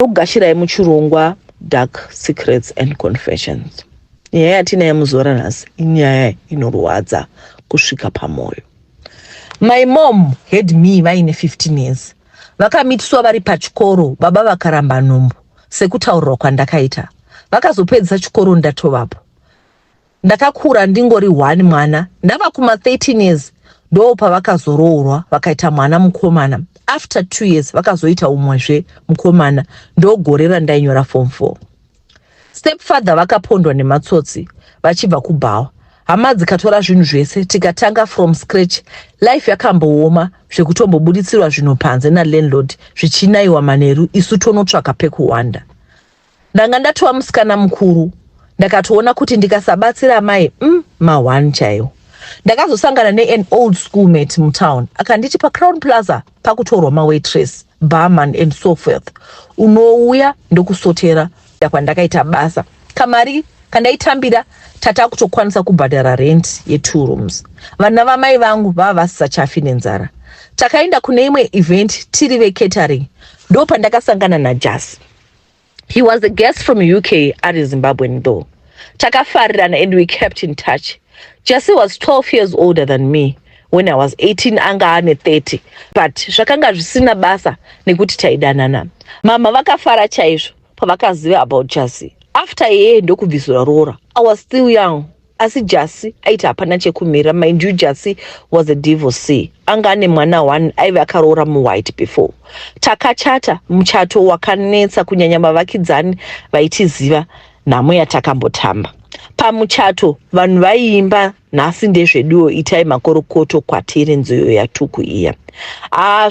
Ogashira muchirongwa Dark Secrets and Confessions. Nyaya yatina muzora nhasi inyaya inorwadza kusvika pamoyo. My mom had me vaine 15 years. Vakamitiswa vari pachikoro, baba vakaramba nhumbu sekutaurirwa kwandakaita. Vakazopedzisa chikoro ndatovapo. Ndakakura ndingori 1 mwana, ndava kuma 13 years ndo pavakazoroorwa vakaita mwana mukomana. After 2 years vakazoita umwezve mukomana ndo gore randainyora form 4. Stepfather vakapondwa nematsotsi vachibva kubhawa. Hama dzikatora zvinhu zvese tikatanga from scratch. Life yakambooma zvekutombobuditsirwa zvinhu panze nalandlord zvichinaiwa manheru isu tonotsvaka pekuwanda. Ndanga ndatova musikana mukuru. Ndakatoona kuti ndikasabatsira mai ma1 chaiwo. Ndakazosangana an old schoolmate mutown akanditi paCrown Plaza pakutorwa mawaitress, barman and so forth. Unouya ndokusotera kwandakaita basa. Kamari kandaitambira tata kutokwanisa kubhadhara rent ye2 rooms. Vana vamai vangu vava vasisachafi nenzara. Takaenda kune imwe event tiri vecatering. Ndo pandakasangana naJasi. He was a guest from UK ari Zimbabwean though. Takafarirana and we kept in touch. Jasi was 12 years older than me when I was 18 anga ane 30. But zvakanga zvisina basa nekuti taidanana. Mama vakafara chaizvo pavakaziva about Jasi. After yeye ndokubvisura roora. I was still young. Asi Jasi aita hapana chekumira. Mind you, Jasi was a divorcee. Anga ane mwana 1 aive akaroora muwhite before. Takachata muchato wakanetsa kunyanya vavakidzani vaitiziva nhamo yatakambotamba. Pamuchato vanhu vaiimba nhasi ndezveduo itai makorokoto kwatiri nziyo yatuku iya.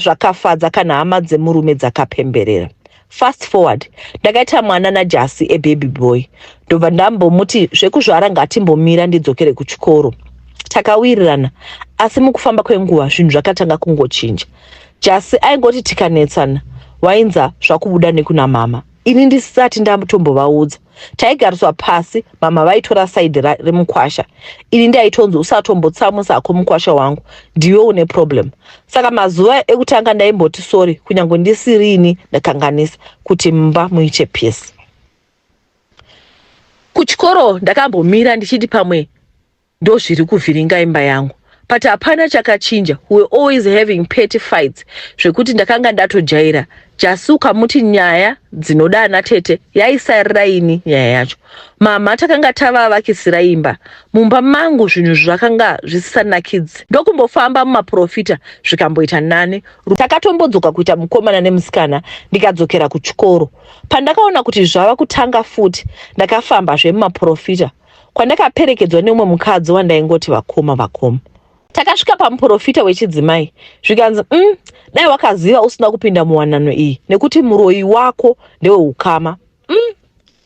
Zvakafadza kana hama dzemurume dzakapemberera. Fast forward, ndakaita mwana naJasi baby boy. Ndobva ndambomuti zvekuzvara ngatimbomira ndidzokere kuchikoro. Takawirirana, asi mukufamba kwenguva zvinhu zvakatanga kungochinja. Jasi aingoti tikanetsana, wainza zvakubuda nekuna mama. Ini ndisati ndamutombovaudza. Taigariswa pasi, mama vaitora side remukwasha. Ini ndaitonzi usatombotsamusa ako mukwasha wangu, ndiwe une problem. Saka mazuva ekutanga ndaimboti sorry, kunyange ndisirini ndakanganisa kuti mumba muiche peace. Kuchikoro ndakambomira ndichiti pamwe ndo zviri kuvhiringa imba yangu. But hapana chakachinja. We were always having petty fights. Zvekuti ndakanga ndatojaira. Jasi ukamuti nyaya dzinoda ana tete yaisarira ini nyaya yacho. Mama takanga tava vakisira imba. Mumba mangu zvinhu zvakanga zvisisanakidzi. Ndokumbofamba mumaprofita zvikamboita nane. Takatombodzoka kuita mukomana nemusikana ndikadzokera kuchikoro. Pandakaona kuti zvava kutanga futi ndakafamba zvemumaprofita. Kwandakaperekedzwa neumwe mukadzi wandaingoti vakoma. Takasvika pamuprofita wechidzimai. Zvikanzi, dai wakaziva usina kupinda muwanano iyi nekuti muroyi wako ndeweukama.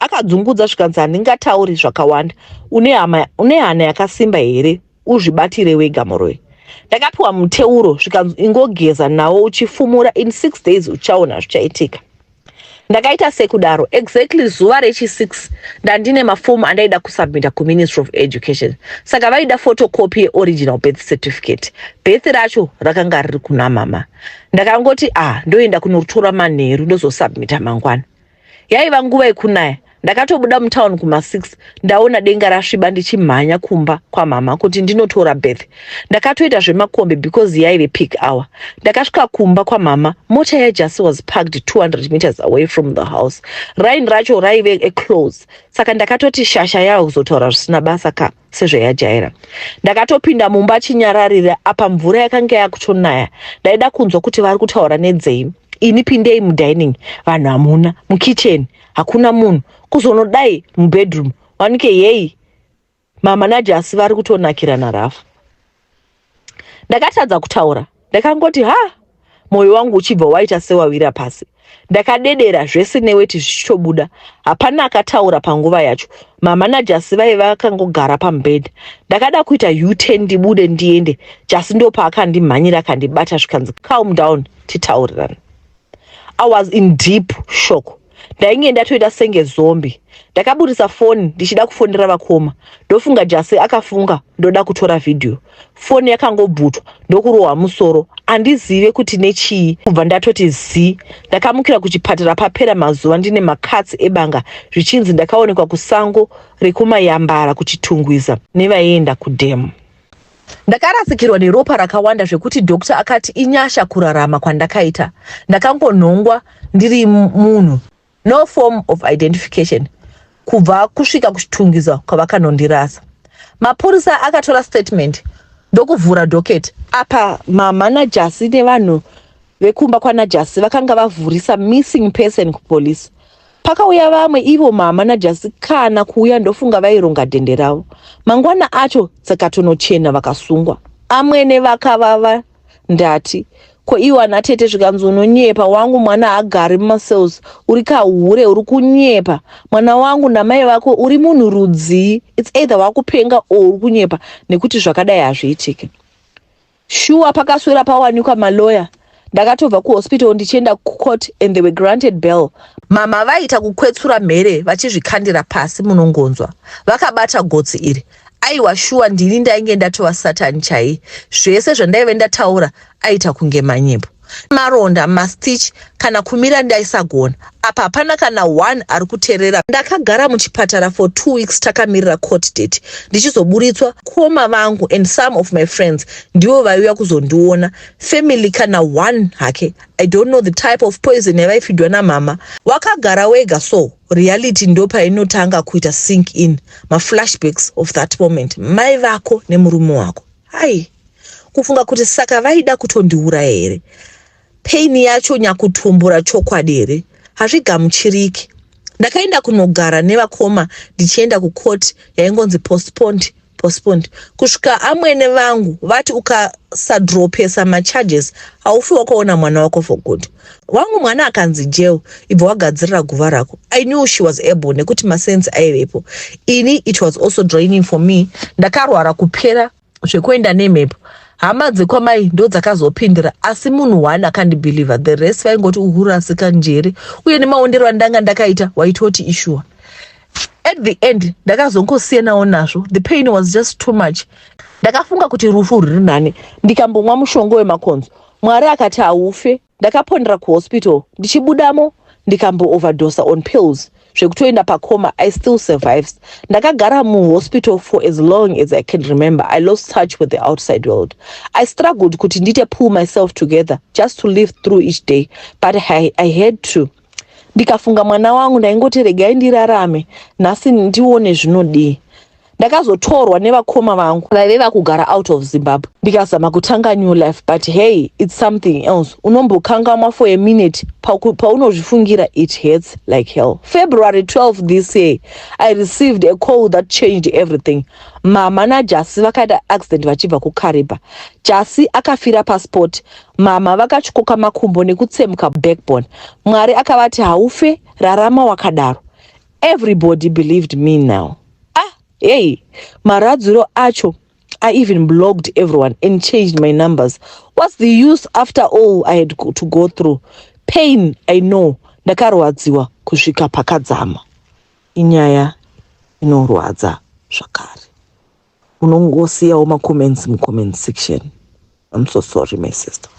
Akadzungudza zvikanzi handingatauri zvakawanda. Une hana yakasimba here? Uzvibatire wega muroyi. Ndakapiwa muteuro zvikanzi ingogeza nawo uchifumura in 6 days uchaona zvichaitika. Ndakaita sekudaro exactly zuva rechi6 ndandine mafomu andaida kusubmita kuMinistry of Education. Saka vaida photocopy yeoriginal birth certificate. Birth racho rakanga riri kuna mama. Ndakangoti ndoenda kunotora manheru ndozosubmita mangwana. Yaiva nguva yekunaya. Ndakatobuda mutown kuma6 ndaona denga rasviba ndichimhanya kumba kwa mama kuti ndinotora birth. Ndakatoita zvemakombe because yaive peak hour. Ndakasvika kumba kwa mama, mota yaJasi was parked 200 meters away from the house. Rain racho raive eclose. Saka ndakatoti shasha yavo kuzotaura zvisina basa ka sezvayajaira. Ndakatopinda mumba chinyararira apa mvura yakanga yakutonaya. Ndaida kunzwa kuti vari kutaura nedzei. Ini pindei mudining, vanhu hamuna, mukitchen hakuna munhu, kuzonodai mubedroom, wanike yei. Mama naJasi vari kutonakirana rafu. Ndakatadza kutaura. Ndakangoti moyo wangu uchibva waita sewawira pasi. Ndakadedera zvese neweti zvichitobuda. Hapana akataura panguva yacho. Mama naJasi vaiva vakangogara pamubhedha. Ndakada kuita U10 ndibude ndiende. Jasi ndo paakandimhanyira akandibata zvikanzi calm down titaurirana. I was in deep shock. ndainge ndatoita senge zombi. Ndakaburisa foni ndichida kufonera vakoma. Ndofunga Jasi akafunga ndoda kutora video. Foni yakangobhutwa ndokurohwa musoro. Andizive kuti nechii. Kubva ndatoti zi. Ndakamukira kuchipatara papera mazuva ndine makatsi ebanga. Zvichinzi ndakaonekwa kusango rekumayambara kuchitungwiza nevaienda kudhemu. Ndakarasikirwa neropa rakawanda zvekuti dokta akati inyasha kurarama kwandakaita. Ndakangonhongwa ndiri munhu. No form of identification. Kubva kusvika kuchitungwiza kwavakanondirasa. Mapurisa akatora statement ndokuvhura docket. Apa mama naJasi nevanhu vekumba kwanaJasi vakanga vavhurisa missing person kupolisi. Pakauya vamwe ivo mama naJasi kana kuuya ndofunga vaironga dende ravo. Mangwana acho dzakatonochena vakasungwa. Amwene vakavava ndati. Ko iwo anatete zvikanzi unonyepa wangu mwana agari mumacells uri kahure uri kunyepa mwana wangu namai vako uri munhu rudzi. It's either wakupenga or uri kunyepa nekuti zvakadai hazviitiki. Shuwa pakaswera pawanikwa maloya. Ndakatobva kuhospital ndichienda kucourt and they were granted bail. Mama vaita kukwetsura mhere vachizvikandira pasi munongonzwa. Vakabata gotsi iri. Aiwa shuwa ndini ndainge ndatova Satani chai. Zvese zvandaive ndataura aita kunge manyepo. Maronda, mastitch kana kumira ndaisagona. Apa hapana kana one ari kuteerera. Ndakagara muchipatara for 2 weeks takamirira court date. Ndichizoburitswa koma vangu and some of my friends ndivo vaiuya kuzondiona. Family kana one hake. I don't know the type of poison yavaifidwa namama. Wakagara wega so reality ndopa inotanga kuita sink in. Ma flashbacks of that moment. Mai vako nemurume wako. Hai. Kufunga kuti saka vaida kutondiuraya here. Pain yacho nyakutumbura chokwadi here. Hazvigamuchiriki. Ndakaenda kunogara nevakoma ndichienda kucourt yaingonzi postponed. Kusvika amwene vangu vati ukasadropesa macharges haufi wakaona mwana wako for good. Wangu mwana akanzi jail ibva wagadzirira guva rako. I knew she was able nekuti masense aivepo. Ini it was also draining for me. Ndakarwara kupera zvekuenda nemhepo. Hama dzekwamai ndo dzakazopindira asi munhu one akandibelieve. The rest vaingoti uhurasika njere uye nemaondero andanga ndakaita waitoti ishua. At the end ndakazongosiyanawo nazvo. The pain was just too much. Ndakafunga kuti rufu ruri nani. Ndikambomwa mushongo wemakonzo. Mwari akati haufe. Ndakapondera kuhospital. Ndichibudamo ndikambo overdose on pills. Zvekutoenda pakoma, I still survived. Ndakagara muhospital for as long as I can remember. I lost touch with the outside world. I struggled kuti ndite pull myself together just to live through each day. But I had to. Ndikafunga mwana wangu ndaingoti regai ndirarame. Nhasi ndione zvinodii. Ndakazotorwa nevakoma vangu vaiva kugara out of Zimbabwe. Ndikazama kutanga new life, but hey, it's something else. Unombokangamwa for a minute, paunozvifungira it hurts like hell. February 12th this year, I received a call that changed everything. Mama naJasi vakaita accident vachibva kuKariba. Jasi akafira passport. Mama vakachikoka makumbo nekutsemuka backbone. Mwari akavati haufe, rarama wakadaro. Everybody believed me now. Hey, maradzuro acho, I even blocked everyone and changed my numbers. What's the use after all I had to go through? Pain, I know. Ndakarwadziwa kusvika pakadzama. Inyaya inorwadza zvakare. Unongosiyawo ma comments mu comment section. I'm so sorry, my sister.